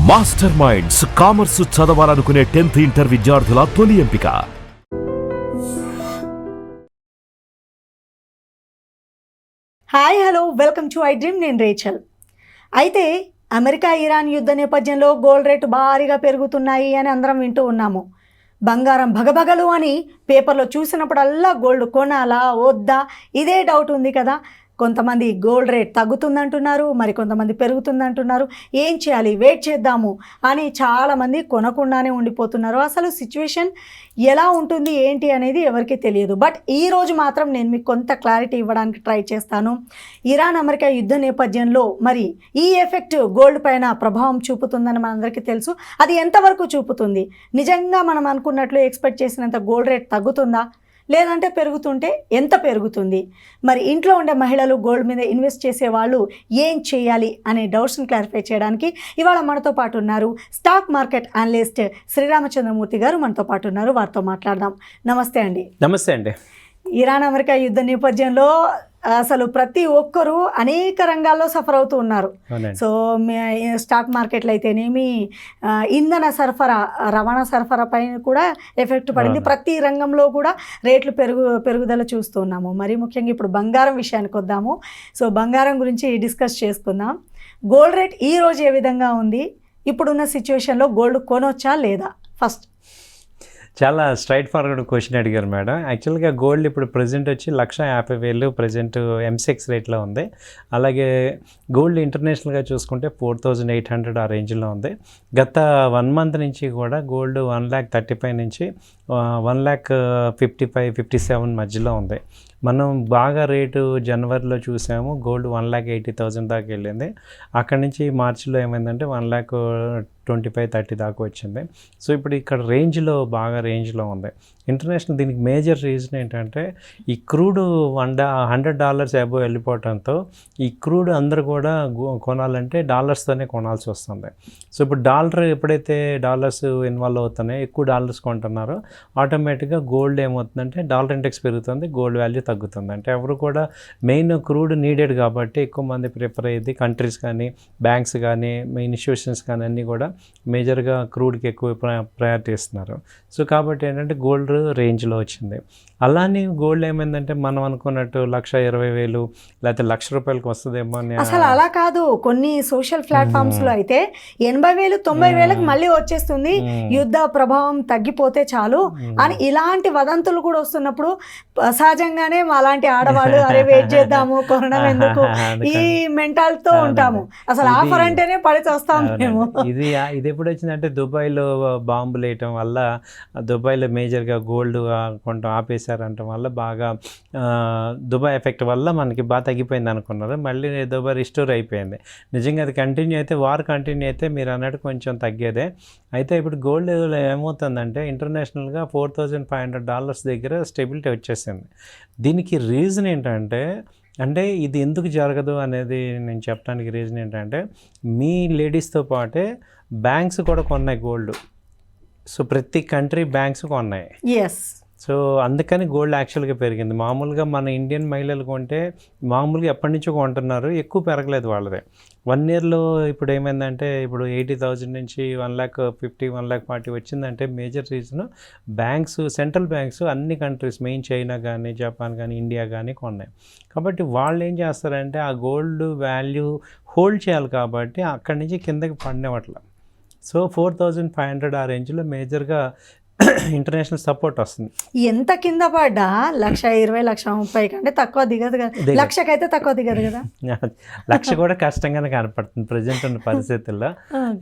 Master minds commerce చదవాలనుకునే 10th inter విద్యార్థుల తొలి ఎంపిక. Hi hello welcome to I dream. నేను రేచల్. అయితే అమెరికా ఇరాన్ యుద్ధ నేపథ్యంలో గోల్డ్ రేటు భారీగా పెరుగుతున్నాయి అని అందరం వింటూ ఉన్నాము. బంగారం భగభగలు అని పేపర్లో చూసినప్పుడల్లా గోల్డ్ కొనాలా వద్దా ఇదే డౌట్ ఉంది కదా. కొంతమంది గోల్డ్ రేట్ తగ్గుతుందంటున్నారు, మరి కొంతమంది పెరుగుతుందంటున్నారు. ఏం చేయాలి, వెయిట్ చేద్దాము అని చాలామంది కొనకుండానే ఉండిపోతున్నారు. అసలు సిచ్యువేషన్ ఎలా ఉంటుంది ఏంటి అనేది ఎవరికి తెలియదు. బట్ ఈరోజు మాత్రం నేను మీకు కొంత క్లారిటీ ఇవ్వడానికి ట్రై చేస్తాను. ఇరాన్ అమెరికా యుద్ధ నేపథ్యంలో మరి ఈ ఎఫెక్ట్ గోల్డ్ పైన ప్రభావం చూపుతుందని మనందరికీ తెలుసు. అది ఎంతవరకు చూపుతుంది, నిజంగా మనం అనుకున్నట్లు ఎక్స్పెక్ట్ చేసినంత గోల్డ్ రేట్ తగ్గుతుందా, లేదంటే పెరుగుతుంటే ఎంత పెరుగుతుంది, మరి ఇంట్లో ఉండే మహిళలు గోల్డ్ మీద ఇన్వెస్ట్ చేసే వాళ్ళు ఏం చేయాలి అనే డౌట్స్ని క్లారిఫై చేయడానికి ఇవాళ మనతో పాటు ఉన్నారు స్టాక్ మార్కెట్ అనలిస్ట్ శ్రీరామచంద్రమూర్తి గారు మనతో పాటు ఉన్నారు. వారితో మాట్లాడదాం. నమస్తే అండి. నమస్తే అండి. ఇరాన్ అమెరికా యుద్ధ నేపథ్యంలో అసలు ప్రతి ఒక్కరూ అనేక రంగాల్లో సఫర్ అవుతూ ఉన్నారు. సో స్టాక్ మార్కెట్లు అయితేనేమి, ఇంధన సరఫరా, రవాణా సరఫరా పైన కూడా ఎఫెక్ట్ పడింది. ప్రతి రంగంలో కూడా రేట్లు పెరుగుదల చూస్తున్నాము. మరి ముఖ్యంగా ఇప్పుడు బంగారం విషయానికి వద్దాము. సో బంగారం గురించి డిస్కస్ చేసుకుందాం. గోల్డ్ రేట్ ఈ రోజు ఏ విధంగా ఉంది, ఇప్పుడున్న సిచ్యువేషన్లో గోల్డ్ కొనొచ్చా లేదా? ఫస్ట్ చాలా స్ట్రైట్ ఫార్వర్డ్ క్వశ్చన్ అడిగారు మేడం. యాక్చువల్గా గోల్డ్ ఇప్పుడు ప్రజెంట్ వచ్చి 1,50,000 ప్రజెంట్ M6 రేట్లో ఉంది. అలాగే గోల్డ్ ఇంటర్నేషనల్గా చూసుకుంటే 4,800 ఆ రేంజ్లో ఉంది. గత 1 మంత్ నుంచి కూడా గోల్డ్ 1,35,000 నుంచి 1,55,000, 57 మధ్యలో ఉంది. మనం బాగా రేటు జనవరిలో చూసాము, గోల్డ్ 1,80,000 దాకా వెళ్ళింది. అక్కడి నుంచి మార్చిలో ఏమైందంటే 1,25,000-30 దాకా వచ్చింది. సో ఇప్పుడు ఇక్కడ బాగా రేంజ్లో ఉంది. ఇంటర్నేషనల్ దీనికి మేజర్ రీజన్ ఏంటంటే ఈ క్రూడ్ $100 అబోవ్ వెళ్ళిపోవడంతో ఈ క్రూడ్ అందరూ కూడా కొనాలంటే డాలర్స్తోనే కొనాల్సి వస్తుంది. సో ఇప్పుడు ఎప్పుడైతే డాలర్స్ ఇన్వాల్వ్ అవుతున్నాయో, ఎక్కువ డాలర్స్ కొంటున్నారో ఆటోమేటిక్గా గోల్డ్ ఏమవుతుందంటే డాలర్ ఇండెక్స్ పెరుగుతుంది, గోల్డ్ వాల్యూ తగ్గుతుంది. అంటే ఎవరు కూడా మెయిన్ క్రూడ్ నీడెడ్ కాబట్టి ఎక్కువ మంది ప్రిఫర్ అయ్యేది. కంట్రీస్ కానీ, బ్యాంక్స్ కానీ, ఇన్స్టిట్యూషన్స్ కానీ అన్నీ కూడా మేజర్గా క్రూడ్కి ఎక్కువ ప్రయారిటీ ఇస్తున్నారు. సో కాబట్టి ఏంటంటే గోల్డ్ రేంజ్లో వచ్చింది. అలానే గోల్డ్ ఏమైందంటే మనం అనుకున్నట్టు 1,20,000 లేకపోతే ₹1,00,000 వస్తుందేమో అని అసలు అలా కాదు. కొన్ని సోషల్ ప్లాట్ఫామ్స్లో అయితే 80,000, 90,000 మళ్ళీ వచ్చేస్తుంది, యుద్ధ ప్రభావం తగ్గిపోతే చాలు అని ఇలాంటి వదంతులు కూడా వస్తున్నప్పుడు సహజంగానే అలాంటి ఆడవాళ్ళు అరే వెయిట్ చేద్దాము, కొనడం ఎందుకు, ఈ మెంటాలిటీతో ఉంటాము. అసలు ఆఫర్ అంటేనే పడి వస్తాము మేము. ఇది ఎప్పుడు వచ్చిందంటే దుబాయ్లో బాంబులు వేయటం వల్ల, దుబాయ్లో మేజర్గా గోల్డ్ కొంటాం ఆపేశారంటం వల్ల బాగా దుబాయ్ ఎఫెక్ట్ వల్ల మనకి బాగా తగ్గిపోయింది అనుకున్నారు. మళ్ళీ దుబాయ్ రిస్టోర్ అయిపోయింది. నిజంగా అది కంటిన్యూ అయితే, వార్ కంటిన్యూ అయితే మీరు అన్నట్టు కొంచెం తగ్గేదే. అయితే ఇప్పుడు గోల్డ్ ఏమవుతుందంటే ఇంటర్నేషనల్గా $4,500 దగ్గర స్టెబిలిటీ వచ్చేసింది. దీనికి రీజన్ ఏంటంటే, ఇది ఎందుకు జరగదు అనేది నేను చెప్పడానికి రీజన్ ఏంటంటే, మీ లేడీస్తో పాటే బ్యాంక్స్ కూడా కొన్నాయి గోల్డ్. సో ప్రతి కంట్రీ బ్యాంక్స్ కొన్నాయి. ఎస్. సో అందుకని గోల్డ్ యాక్చువల్గా పెరిగింది. మామూలుగా మన ఇండియన్ మహిళలు కొంటే మామూలుగా ఎప్పటి నుంచో కొంటున్నారు, ఎక్కువ పెరగలేదు వాళ్ళదే. 1 ఇయర్లో ఇప్పుడు ఏమైందంటే, ఇప్పుడు 80,000 నుంచి 1,50,000, 1,40,000 వచ్చిందంటే major reason banks, central banks అన్ని కంట్రీస్, మెయిన్ చైనా కానీ, జపాన్ కానీ, ఇండియా కానీ కొన్నాయి. కాబట్టి వాళ్ళు ఏం చేస్తారంటే ఆ గోల్డ్ వాల్యూ హోల్డ్ చేయాలి కాబట్టి అక్కడి నుంచి కిందకి పడినవట్ల. సో 4,500 ఆ రేంజ్లో మేజర్గా ఇంటర్నేషనల్ సపోర్ట్ వస్తుంది. ఎంత కింద పడ్డా 1,20,000, 1,30,000 కంటే తక్కువ దిగదు కదా. 1,00,000 అయితే తక్కువ దిగదు కదా. 1,00,000 కూడా కష్టంగానే కనపడుతుంది ప్రజెంట్ ఉన్న పరిస్థితుల్లో.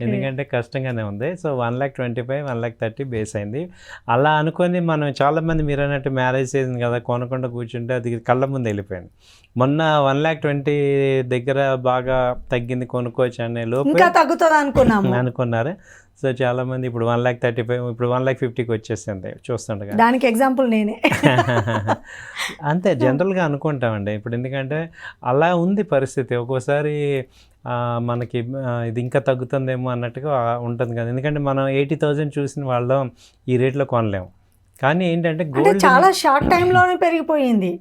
ఎందుకంటే కష్టంగానే ఉంది. సో 1,25,000, 1,30,000 బేస్ అయింది. అలా అనుకొని మనం చాలామంది మీరు అన్నట్టు మ్యారేజ్ చేసింది కదా, కొనకుండా కూర్చుంటే అది కళ్ళ ముందు వెళ్ళిపోయింది. మొన్న 1,20,000 దగ్గర బాగా తగ్గింది, కొనుక్కోవచ్చు అనే లోపు ఇంకా తగ్గుతుంది అనుకున్నారు. సో చాలామంది ఇప్పుడు 1,35,000, ఇప్పుడు 1,50,000కి వచ్చేసింది చూస్తుండగా. దానికి ఎగ్జాంపుల్ నేనే. అంతే జనరల్గా అనుకుంటామండి ఇప్పుడు. ఎందుకంటే అలా ఉంది పరిస్థితి. ఒక్కోసారి మనకి ఇది ఇంకా తగ్గుతుందేమో అన్నట్టుగా ఉంటుంది కదా. ఎందుకంటే మనం 80,000 చూసిన వాళ్ళం ఈ రేట్లో కొనలేము. కానీ ఏంటంటే గోల్డ్ చాలా షార్ట్ టైంలోనే పెరిగిపోయింది.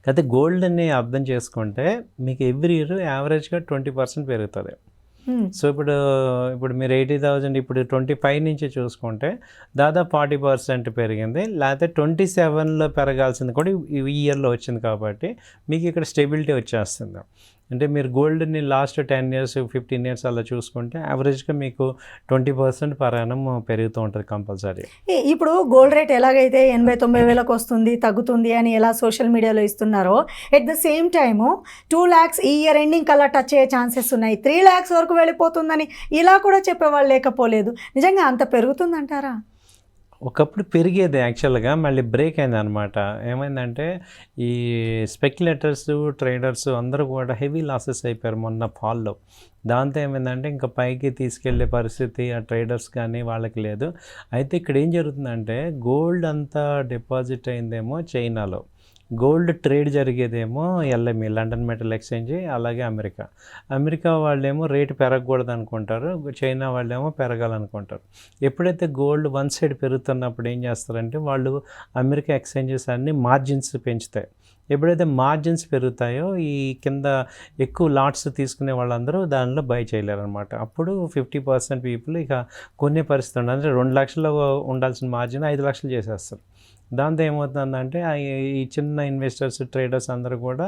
అయితే గోల్డ్ని అర్థం చేసుకుంటే మీకు ఎవ్రీ ఇయర్ యావరేజ్గా 20% పెరుగుతుంది. సో ఇప్పుడు మీరు 80,000 ఇప్పుడు 25 నుంచి చూసుకుంటే దాదాపు 40% పెరిగింది. లేకపోతే 27లో పెరగాల్సింది కూడా ఈ ఇయర్లో వచ్చింది కాబట్టి మీకు ఇక్కడ స్టెబిలిటీ వచ్చేస్తుంది. అంటే మీరు గోల్డ్ని లాస్ట్ 10 years 15 years అలా చూసుకుంటే యావరేజ్గా మీకు 20% per annum పెరుగుతూ ఉంటుంది కంపల్సరీ. ఇప్పుడు గోల్డ్ రేట్ ఎలాగైతే 80-90 వేలకు వస్తుంది తగ్గుతుంది అని ఎలా సోషల్ మీడియాలో ఇస్తున్నారో, at the same time 2 lakhs ఈ ఇయర్ ఎండింగ్ కల్లా టచ్ అయ్యే ఛాన్సెస్ ఉన్నాయి, 3 lakhs వరకు వెళ్ళిపోతుందని ఇలా కూడా చెప్పేవాళ్ళు లేకపోలేదు. నిజంగా అంత పెరుగుతుందంటారా? ఒకప్పుడు పెరిగేది యాక్చువల్గా, మళ్ళీ బ్రేక్ అయింది అనమాట. ఏమైందంటే ఈ స్పెక్యులేటర్స్ ట్రేడర్స్ అందరూ కూడా హెవీ లాసెస్ అయిపోయారు మొన్న ఫాల్లో. దాంతో ఏమైందంటే ఇంకా పైకి తీసుకెళ్లే పరిస్థితి ఆ ట్రేడర్స్ కానీ వాళ్ళకి లేదు. అయితే ఇక్కడ ఏం జరుగుతుందంటే గోల్డ్ అంతా డిపాజిట్ అయిందేమో చైనాలో, గోల్డ్ ట్రేడ్ జరిగేదేమో LME లండన్ మెటల్ ఎక్స్చేంజ్, అలాగే అమెరికా వాళ్ళేమో రేటు పెరగకూడదు అనుకుంటారు, చైనా వాళ్ళేమో పెరగాలనుకుంటారు. ఎప్పుడైతే గోల్డ్ వన్ సైడ్ పెరుగుతున్నప్పుడు ఏం చేస్తారంటే వాళ్ళు అమెరికా ఎక్స్చేంజెస్ అన్నీ మార్జిన్స్ పెంచుతాయి. ఎప్పుడైతే మార్జిన్స్ పెరుగుతాయో ఈ కింద ఎక్కువ లాట్స్ తీసుకునే వాళ్ళందరూ దానిలో బై చేయలేరు అనమాట. అప్పుడు 50% పీపుల్ ఇక కొనే పరిస్థితి ఉండదు. అంటే 2 లక్షలు ఉండాల్సిన మార్జిన్ 5 లక్షలు చేసేస్తారు. దాంతో ఏమవుతుందంటే ఈ చిన్న ఇన్వెస్టర్స్ ట్రేడర్స్ అందరూ కూడా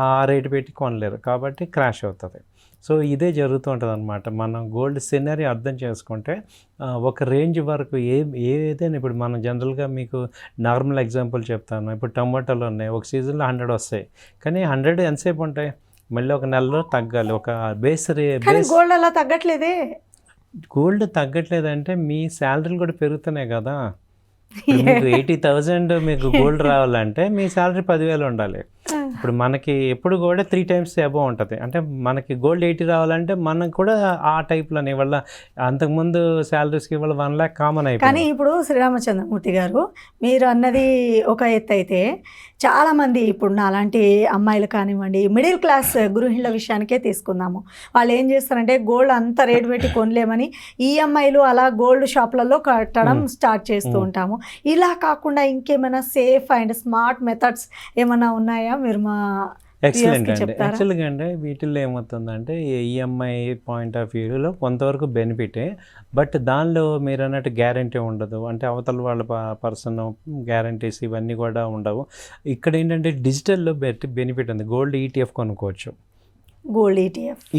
ఆ రేటు పెట్టి కొనలేరు కాబట్టి క్రాష్ అవుతుంది. సో ఇదే జరుగుతూ ఉంటుంది అనమాట. మనం గోల్డ్ సినరీ అర్థం చేసుకుంటే ఒక రేంజ్ వరకు ఏదైనా ఇప్పుడు మనం జనరల్గా మీకు నార్మల్ ఎగ్జాంపుల్ చెప్తాను. ఇప్పుడు టమాటాలు ఉన్నాయి, ఒక సీజన్లో 100 వస్తాయి, కానీ 100 ఎంతసేపు ఉంటాయి, మళ్ళీ ఒక నెలలో తగ్గాలి. ఒక బేస్ గోల్డ్ అలా తగ్గట్లేదే. గోల్డ్ తగ్గట్లేదంటే మీ శాలరీలు కూడా పెరుగుతున్నాయి కదా. మీకు 80,000 మీకు గోల్డ్ రావాలంటే మీ శాలరీ 10,000 ఉండాలి. ఇప్పుడు మనకి ఎప్పుడు కూడా 3 times అబోవ్ ఉంటుంది. అంటే మనకి గోల్డ్ 80 రావాలంటే మనకు కూడా ఆ టైప్లోనే ఇవాళ అంతకుముందు శాలరీస్కి ఇవాళ 1 lakh కామన్ అయిపోయింది. కానీ ఇప్పుడు శ్రీరామచంద్రమూర్తి గారు మీరు అన్నది ఒక ఎత్తు అయితే, చాలామంది ఇప్పుడు నాలాంటి అమ్మాయిలు కానివ్వండి, మిడిల్ క్లాస్ గృహిణుల విషయానికే తీసుకుందాము. వాళ్ళు ఏం చేస్తారంటే గోల్డ్ అంత రేటు పెట్టి కొనలేమని ఈఎంఐలు అలా గోల్డ్ షాప్లలో కట్టడం స్టార్ట్ చేస్తూ ఉంటాము. ఇలా కాకుండా ఇంకేమైనా సేఫ్ అండ్ స్మార్ట్ మెథడ్స్ ఏమైనా ఉన్నాయా? మీరు మా ఎక్సలెంట్ అండి. యాక్చువల్గా అంటే వీటిల్లో ఏమవుతుందంటే ఈఎంఐ పాయింట్ ఆఫ్ వ్యూలో కొంతవరకు బెనిఫిటే, బట్ దానిలో మీరు అన్నట్టు గ్యారంటీ ఉండదు. అంటే అవతల వాళ్ళ పర్సన్ గ్యారంటీస్ ఇవన్నీ కూడా ఉండవు. ఇక్కడ ఏంటంటే డిజిటల్లో బెనిఫిట్ ఉంది. గోల్డ్ ETF కొనుక్కోవచ్చు, గోల్డ్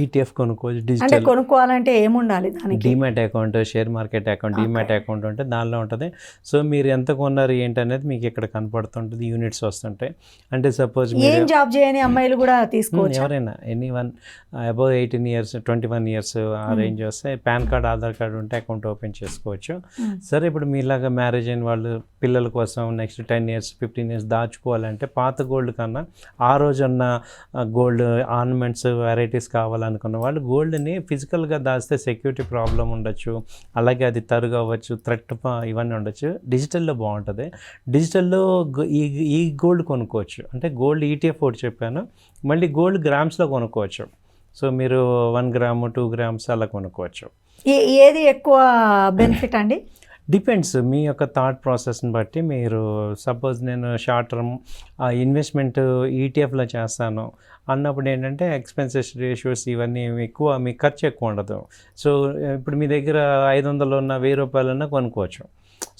ETF కొనుక్కోవచ్చు. అంటే డిజిటల్ కొనుక్కోవాలంటే ఏముండాలి దానికి? Demat account, share market account, demat account ఉంటే దానిలో ఉంటుంది. సో మీరు ఎంత కొన్నారు ఏంటి అనేది మీకు ఇక్కడ కనపడుతుంటుంది, యూనిట్స్ వస్తుంటాయి. అంటే సపోజ్ ఏం జాబ్ చేయని అమ్మాయిలు కూడా తీసుకోవచ్చు, ఎవరైనా ఎనీవన్ అబౌవ్ 18 years 21 years ఆ రేంజ్ వస్తే పాన్ కార్డ్ ఆధార్ కార్డు ఉంటే అకౌంట్ ఓపెన్ చేసుకోవచ్చు. సరే ఇప్పుడు మీలాగా మ్యారేజ్ అయిన వాళ్ళు పిల్లల కోసం నెక్స్ట్ 10 years 15 years దాచుకోవాలంటే పాత గోల్డ్ కన్నా ఆ రోజున్న గోల్డ్ ఆర్నమెంట్స్ వెరైటీస్ కావాలనుకున్న వాళ్ళు గోల్డ్ని ఫిజికల్గా దాస్తే సెక్యూరిటీ ప్రాబ్లం ఉండొచ్చు, అలాగే అది తరుగు అవ్వచ్చు, థ్రెట్ ఇవన్నీ ఉండొచ్చు. డిజిటల్లో బాగుంటుంది. డిజిటల్లో ఈ గోల్డ్ కొనుక్కోవచ్చు. అంటే గోల్డ్ ETF ఒకటి చెప్పాను, మళ్ళీ గోల్డ్ గ్రామ్స్లో కొనుక్కోవచ్చు. సో మీరు 1 gram 2 grams అలా కొనుక్కోవచ్చు. ఏది ఎక్కువ బెనిఫిట్ అండి? డిపెండ్స్ మీ యొక్క థాట్ ప్రాసెస్ని బట్టి. మీరు సపోజ్ నేను షార్ట్ టర్మ్ ఇన్వెస్ట్మెంట్ ETFలో చేస్తాను అన్నప్పుడు ఏంటంటే ఎక్స్పెన్సెస్ రేషియోస్ ఇవన్నీ ఎక్కువ, మీ ఖర్చు ఎక్కువ ఉండదు. సో ఇప్పుడు మీ దగ్గర 500 ఉన్న 1000 రూపాయలన్నా కొనుక్కోవచ్చు.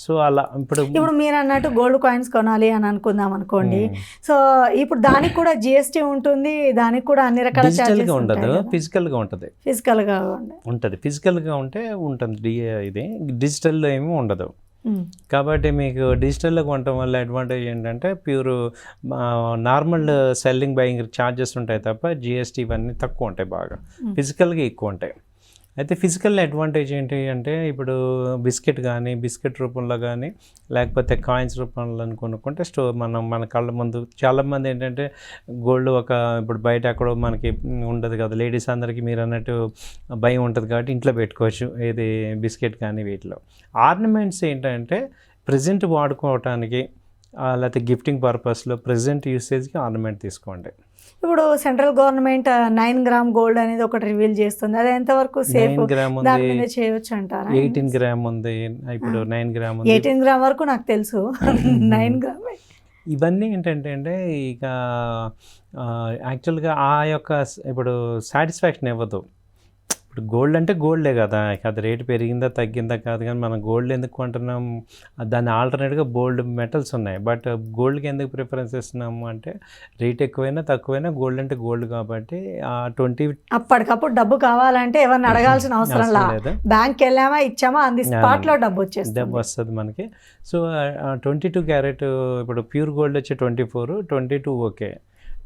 సో అలా ఇప్పుడు మీరు అన్నట్టు గోల్డ్ కాయిన్స్ కొనాలి అని అనుకుందాం అనుకోండి. సో ఇప్పుడు దానికి కూడా GST ఉంటుంది, దానికి కూడా అన్ని రకాల డిజిటల్గా ఉండదు, ఫిజికల్గా ఉంటుంది. ఫిజికల్గా ఉంటే ఉంటుంది ఇది, డిజిటల్లో ఏమీ ఉండదు. కాబట్టి మీకు డిజిటల్లో కొనటం వల్ల అడ్వాంటేజ్ ఏంటంటే pure normal selling buying charges ఉంటాయి తప్ప GST ఇవన్నీ తక్కువ ఉంటాయి, బాగా ఫిజికల్గా ఎక్కువ ఉంటాయి. అయితే ఫిజికల్ అడ్వాంటేజ్ ఏంటి అంటే ఇప్పుడు బిస్కెట్ రూపంలో కానీ లేకపోతే కాయిన్స్ రూపంలో కొనుక్కుంటే మన కళ్ళ ముందు చాలామంది ఏంటంటే గోల్డ్ ఇప్పుడు బయట ఎక్కడో మనకి ఉండదు కదా, లేడీస్ అందరికీ మీరు అన్నట్టు భయం ఉంటుంది కాబట్టి ఇంట్లో పెట్టుకోవచ్చు, ఏది బిస్కెట్ కానీ వీటిలో. ఆర్నమెంట్స్ ఏంటంటే ప్రజెంట్ వాడుకోవటానికి లేకపోతే గిఫ్టింగ్ పర్పస్లో ప్రజెంట్ యూసేజ్కి ఆర్నమెంట్ తీసుకోండి. ఇప్పుడు సెంట్రల్ గవర్నమెంట్ 9 gram గోల్డ్ అనేది ఒకటి రివీల్ చేస్తుంది, అది ఎంతవరకు సేఫ్? 9 gram ఉంది, దాని మీద చేయొచ్చు అంటారా? 18 gram ఉంది, ఇప్పుడు 9 gram ఉంది. 18 gram వరకు నాకు తెలుసు, 9 gram ఇవన్నీ ఏంటంటే ఇక యాక్చువల్గా ఆ యొక్క ఇప్పుడు సాటిస్ఫాక్షన్ ఇవ్వదు. ఇప్పుడు గోల్డ్ అంటే గోల్డే కదా, అది రేటు పెరిగిందా తగ్గిందా కాదు, కానీ మనం గోల్డ్ ఎందుకు కొంటున్నాం, దాన్ని ఆల్టర్నేట్గా గోల్డ్ మెటల్స్ ఉన్నాయి. బట్ గోల్డ్కి ఎందుకు ప్రిఫరెన్స్ ఇస్తున్నాము అంటే రేట్ ఎక్కువైనా తక్కువైనా గోల్డ్ అంటే గోల్డ్ కాబట్టి 20 అప్పటికప్పుడు డబ్బు కావాలంటే ఎవరిని అడగాల్సిన అవసరం లేదు, బ్యాంక్ వెళ్ళామా ఇచ్చామా అంది స్పాట్లో డబ్బు వచ్చేస్తుంది, డబ్బు వస్తుంది మనకి. సో 22 క్యారెట్ ఇప్పుడు ప్యూర్ గోల్డ్ వచ్చి 24, 22 ఓకే,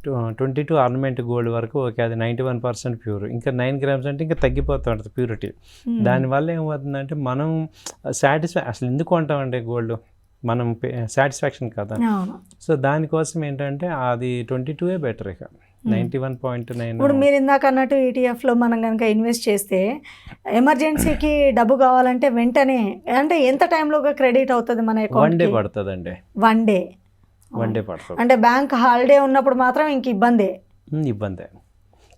22 ఆర్నమెంట్ గోల్డ్ వరకు ఓకే, అది 91% ప్యూర్. ఇంకా 9 గ్రామ్స్ అంటే ఇంకా తగ్గిపోతూ ఉంటుంది ప్యూరిటీ. దానివల్ల ఏమవుతుందంటే మనం అసలు ఎందుకు కొంటామంటే గోల్డ్ మనం సాటిస్ఫాక్షన్ కదా. సో దానికోసం ఏంటంటే అది 22 బెటర్. ఇక 91.9. ఇప్పుడు మీరు ఇందాక అన్నట్టు ఈటీఎఫ్లో మనం కనుక ఇన్వెస్ట్ చేస్తే ఎమర్జెన్సీకి డబ్బు కావాలంటే వెంటనే అంటే ఎంత టైంలో క్రెడిట్ అవుతుంది మన అకౌంట్? 1 డే పడుతుందండి. 1 డే అంటే బ్యాంక్ హాలిడే ఉన్నప్పుడు మాత్రం ఇంక ఇబ్బందే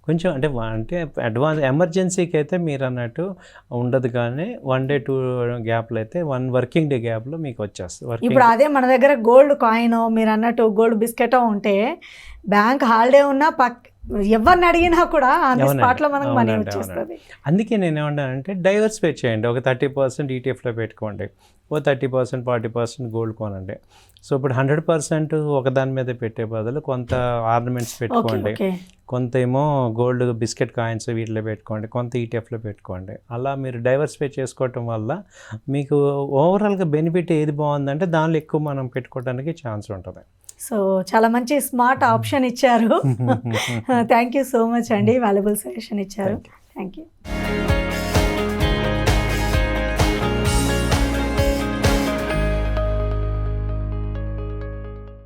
కొంచెం అంటే అడ్వాన్స్ ఎమర్జెన్సీకి అయితే మీరు అన్నట్టు ఉండదు, కానీ 1 డే 2 గ్యాప్లో అయితే 1 వర్కింగ్ డే గ్యాప్లో మీకు వచ్చేస్తుంది. ఇప్పుడు అదే మన దగ్గర గోల్డ్ కాయిన్ మీరు అన్నట్టు గోల్డ్ బిస్కెట్ ఉంటే బ్యాంక్ హాలిడే ఉన్నా ఎవరిని అడిగినా కూడా స్పాట్లో మనకు మనీ వచ్చేస్తుంది. అందుకే నేను ఏమన్నానంటే డైవర్సిఫై చేయండి, ఒక 30% ఈటీఎఫ్లో పెట్టుకోండి, ఓ 30% 40% గోల్డ్ కొనండి. సో ఇప్పుడు 100% ఒకదాని మీద పెట్టే బదులు కొంత ఆర్నమెంట్స్ పెట్టుకోండి, కొంత ఏమో గోల్డ్ బిస్కెట్ కాయిన్స్ వీటిలో పెట్టుకోండి, కొంత ఈటీఎఫ్లో పెట్టుకోండి. అలా మీరు డైవర్సిఫై చేసుకోవటం వల్ల మీకు ఓవరాల్గా బెనిఫిట్ ఏది బాగుందంటే దానిలో ఎక్కువ మనం పెట్టుకోవడానికి ఛాన్స్ ఉంటుంది. సో చాలా మంచి స్మార్ట్ ఆప్షన్ ఇచ్చారు. థ్యాంక్ యూ సో మచ్ అండి, వాల్యుబుల్ సజెషన్ ఇచ్చారు. Thank you.